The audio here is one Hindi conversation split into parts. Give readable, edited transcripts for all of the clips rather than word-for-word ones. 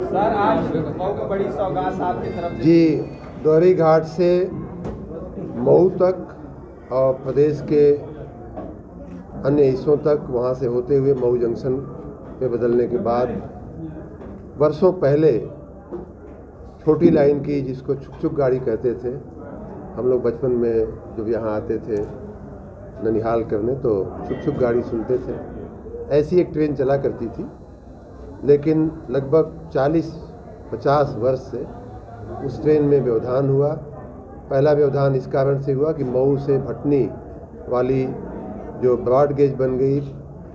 सर आज मऊ बड़ी सौगात आपकी तरफ से जी, दोहरी घाट से मऊ तक और प्रदेश के अन्य हिस्सों तक वहाँ से होते हुए मऊ जंक्शन पे बदलने के बाद वर्षों पहले छोटी लाइन की, जिसको छुक छुक गाड़ी कहते थे, हम लोग बचपन में जब यहाँ आते थे ननिहाल करने तो छुक छुक गाड़ी सुनते थे। ऐसी एक ट्रेन चला करती थी, लेकिन लगभग 40-50 वर्ष से उस ट्रेन में व्यवधान हुआ। पहला व्यवधान इस कारण से हुआ कि मऊ से भटनी वाली जो ब्रॉड गेज बन गई,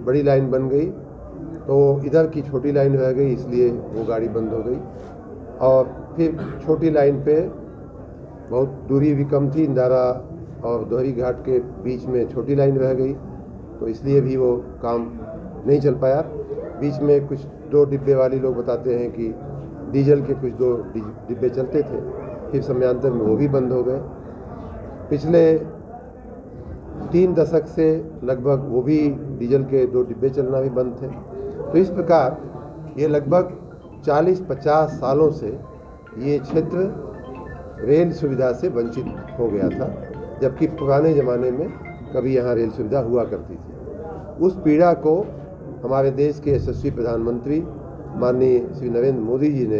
बड़ी लाइन बन गई, तो इधर की छोटी लाइन रह गई, इसलिए वो गाड़ी बंद हो गई। और फिर छोटी लाइन पे बहुत दूरी भी कम थी, इंदारा और दोहरी घाट के बीच में छोटी लाइन रह गई, तो इसलिए भी वो काम नहीं चल पाया। बीच में कुछ 2 डिब्बे वाली लोग बताते हैं कि डीजल के कुछ 2 डिब्बे चलते थे, फिर समयांतर में वो भी बंद हो गए। पिछले 3 दशक से लगभग वो भी डीजल के 2 डिब्बे चलना भी बंद थे। तो इस प्रकार ये लगभग 40-50 सालों से ये क्षेत्र रेल सुविधा से वंचित हो गया था, जबकि पुराने ज़माने में कभी यहाँ रेल सुविधा हुआ करती थी। उस पीड़ा को हमारे देश के यशस्वी प्रधानमंत्री माननीय श्री नरेंद्र मोदी जी ने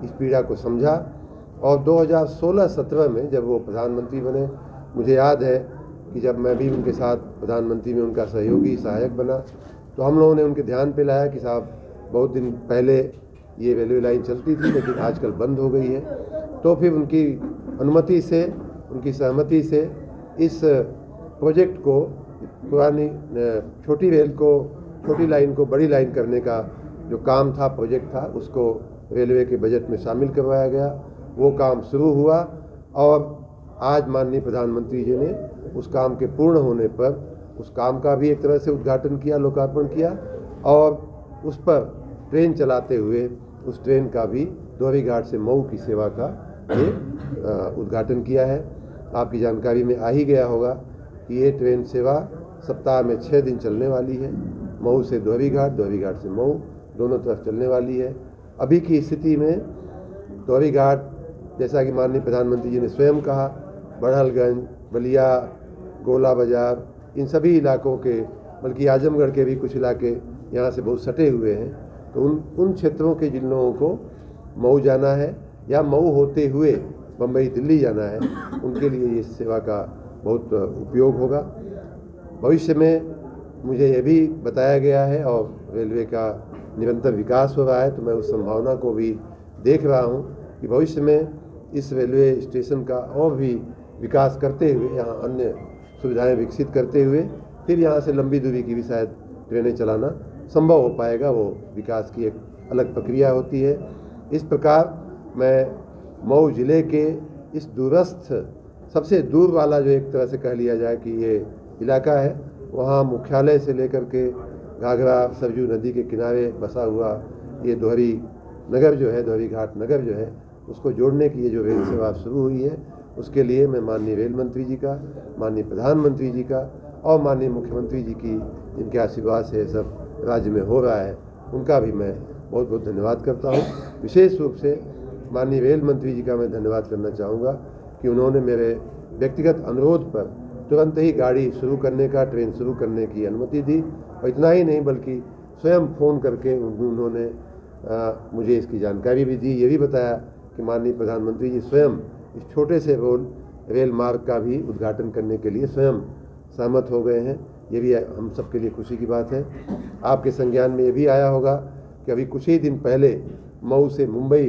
इस पीड़ा को समझा और 2016-17 में जब वो प्रधानमंत्री बने, मुझे याद है कि जब मैं भी उनके साथ प्रधानमंत्री में उनका सहयोगी सहायक बना, तो हम लोगों ने उनके ध्यान पे लाया कि साहब बहुत दिन पहले ये रेलवे लाइन चलती थी, लेकिन आजकल बंद हो गई है। तो फिर उनकी अनुमति से, उनकी सहमति से इस प्रोजेक्ट को, पुरानी छोटी रेल को, छोटी लाइन को बड़ी लाइन करने का जो काम था, प्रोजेक्ट था, उसको रेलवे के बजट में शामिल करवाया गया। वो काम शुरू हुआ और आज माननीय प्रधानमंत्री जी ने उस काम के पूर्ण होने पर उस काम का भी एक तरह से उद्घाटन किया, लोकार्पण किया, और उस पर ट्रेन चलाते हुए उस ट्रेन का भी दोहरी घाट से मऊ की सेवा का ये उद्घाटन किया है। आपकी जानकारी में आ ही गया होगा कि ये ट्रेन सेवा सप्ताह में 6 दिन चलने वाली है। मऊ से दोहरी घाट से मऊ, दोनों तरफ चलने वाली है। अभी की स्थिति में दोहरी घाट, जैसा कि माननीय प्रधानमंत्री जी ने स्वयं कहा, बड़हलगंज, बलिया, गोला बाजार, इन सभी इलाकों के, बल्कि आजमगढ़ के भी कुछ इलाके यहाँ से बहुत सटे हुए हैं, तो उन क्षेत्रों के जिन लोगों को मऊ जाना है या मऊ होते हुए बम्बई, दिल्ली जाना है, उनके लिए इस सेवा का बहुत उपयोग होगा। भविष्य में मुझे ये भी बताया गया है और रेलवे का निरंतर विकास हो रहा है, तो मैं उस संभावना को भी देख रहा हूँ कि भविष्य में इस रेलवे स्टेशन का और भी विकास करते हुए, यहाँ अन्य सुविधाएं विकसित करते हुए, फिर यहाँ से लंबी दूरी की भी शायद ट्रेनें चलाना संभव हो पाएगा। वो विकास की एक अलग प्रक्रिया होती है। इस प्रकार मैं मऊ ज़िले के इस दूरस्थ, सबसे दूर वाला, जो एक तरह से कह लिया जाए कि ये इलाका है, वहाँ मुख्यालय से लेकर के घाघरा सरजू नदी के किनारे बसा हुआ ये दोहरी नगर जो है, दोहरी घाट नगर जो है, उसको जोड़ने की ये जो रेल सेवा शुरू हुई है, उसके लिए मैं माननीय रेल मंत्री जी का, माननीय प्रधानमंत्री जी का और माननीय मुख्यमंत्री जी की, जिनके आशीर्वाद से सब राज्य में हो रहा है, उनका भी मैं बहुत बहुत धन्यवाद करता हूँ। विशेष रूप से माननीय रेल मंत्री जी का मैं धन्यवाद करना चाहूँगा कि उन्होंने मेरे व्यक्तिगत अनुरोध पर तुरंत ही गाड़ी शुरू करने का, ट्रेन शुरू करने की अनुमति दी। और इतना ही नहीं, बल्कि स्वयं फ़ोन करके उन्होंने मुझे इसकी जानकारी भी दी, ये भी बताया कि माननीय प्रधानमंत्री जी स्वयं इस छोटे से रेल मार्ग का भी उद्घाटन करने के लिए स्वयं सहमत हो गए हैं। ये भी हम सबके लिए खुशी की बात है। आपके संज्ञान में ये भी आया होगा कि अभी कुछ ही दिन पहले मऊ से मुंबई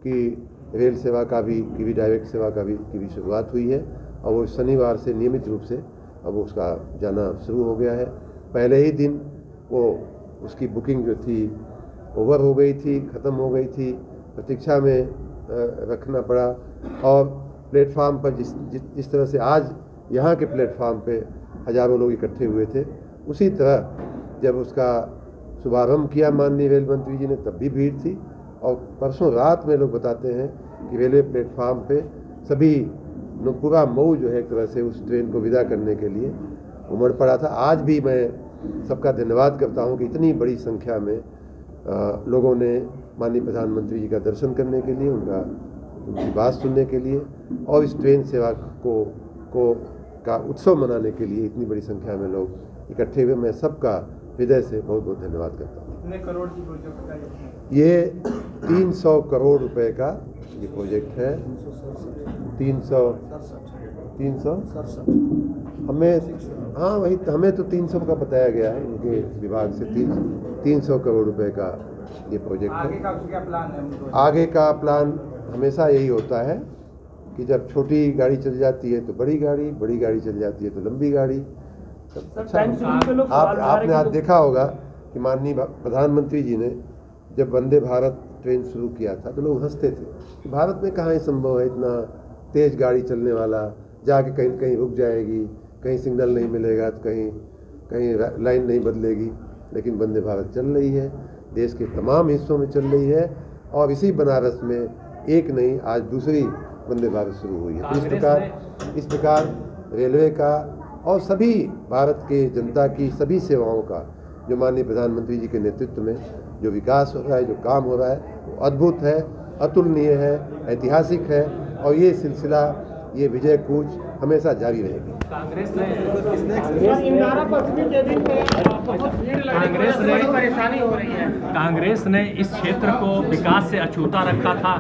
की रेल सेवा का भी, की डायरेक्ट सेवा का भी शुरुआत हुई है, और वो शनिवार से नियमित रूप से अब उसका जाना शुरू हो गया है। पहले ही दिन वो उसकी बुकिंग जो थी ओवर हो गई थी, ख़त्म हो गई थी, प्रतीक्षा में रखना पड़ा, और प्लेटफार्म पर जिस तरह से आज यहाँ के प्लेटफार्म पे हज़ारों लोग इकट्ठे हुए थे, उसी तरह जब उसका शुभारंभ किया माननीय रेल मंत्री जी ने, तब भी भीड़ थी। और परसों रात में लोग बताते हैं कि रेलवे प्लेटफार्म पे सभी पूरा मऊ जो है एक तरह से उस ट्रेन को विदा करने के लिए उमड़ पड़ा था। आज भी मैं सबका धन्यवाद करता हूं कि इतनी बड़ी संख्या में लोगों ने माननीय प्रधानमंत्री जी का दर्शन करने के लिए, उनकी बात सुनने के लिए और इस ट्रेन सेवा का उत्सव मनाने के लिए इतनी बड़ी संख्या में लोग इकट्ठे हुए। मैं सबका हृदय से बहुत बहुत धन्यवाद करता हूँ। कितने करोड़ की प्रोजेक्ट का ये 300 करोड़ रुपए का ये प्रोजेक्ट है। 367 हमें तो 300 का बताया गया है, उनके विभाग से 300 करोड़ रुपए का ये प्रोजेक्ट है। आगे का क्या प्लान है? आगे का प्लान हमेशा यही होता है कि जब छोटी गाड़ी चल जाती है तो बड़ी गाड़ी चल जाती है तो लंबी गाड़ी। अच्छा, आपने आज देखा होगा कि माननीय प्रधानमंत्री जी ने जब वंदे भारत ट्रेन शुरू किया था तो लोग हंसते थे कि भारत में कहाँ ये संभव है, इतना तेज गाड़ी चलने वाला, जाके कहीं कहीं रुक जाएगी, कहीं सिग्नल नहीं मिलेगा तो कहीं लाइन नहीं बदलेगी। लेकिन वंदे भारत चल रही है, देश के तमाम हिस्सों में चल रही है और इसी बनारस में एक नहीं आज दूसरी वंदे भारत शुरू हुई है। तो इस प्रकार रेलवे का और सभी भारत के जनता की सभी सेवाओं का जो माननीय प्रधानमंत्री जी के नेतृत्व में जो विकास हो रहा है, जो काम हो रहा है, वो अद्भुत है, अतुलनीय है, ऐतिहासिक है और ये सिलसिला, ये विजय कूच हमेशा जारी रहेगी। कांग्रेस ने इस क्षेत्र को विकास से अछूता रखा था,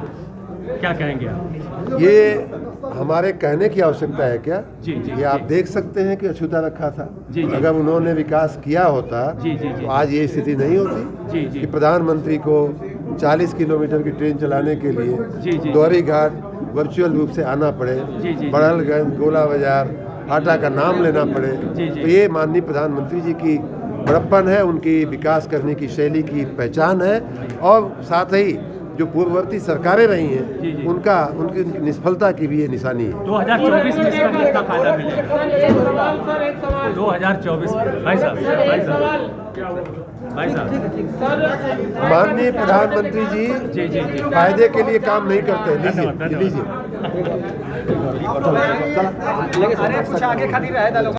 क्या कहेंगे आप? ये हमारे कहने की आवश्यकता है क्या? जी। ये आप देख सकते हैं कि अछूता रखा था। जी। अगर उन्होंने विकास किया होता जी। तो आज ये स्थिति नहीं होती जी। कि प्रधानमंत्री को 40 किलोमीटर की ट्रेन चलाने के लिए जी। दोहरी घाट वर्चुअल रूप से आना पड़े, जी। बड़हलगंज, गोला बाजार, हाटा का नाम लेना पड़े। जी। तो ये माननीय प्रधानमंत्री जी की बड़प्पन है, उनकी विकास करने की शैली की पहचान है और साथ ही जो पूर्ववर्ती सरकारें रही हैं जी। उनकी निष्फलता की भी ये निशानी है। 2024 में इसका कितना फायदा मिलेगा? 2024 में भाई साहब माननीय प्रधानमंत्री जी फायदे के लिए काम नहीं करते। लीजिए अरे कुछ आगे खातिर रहे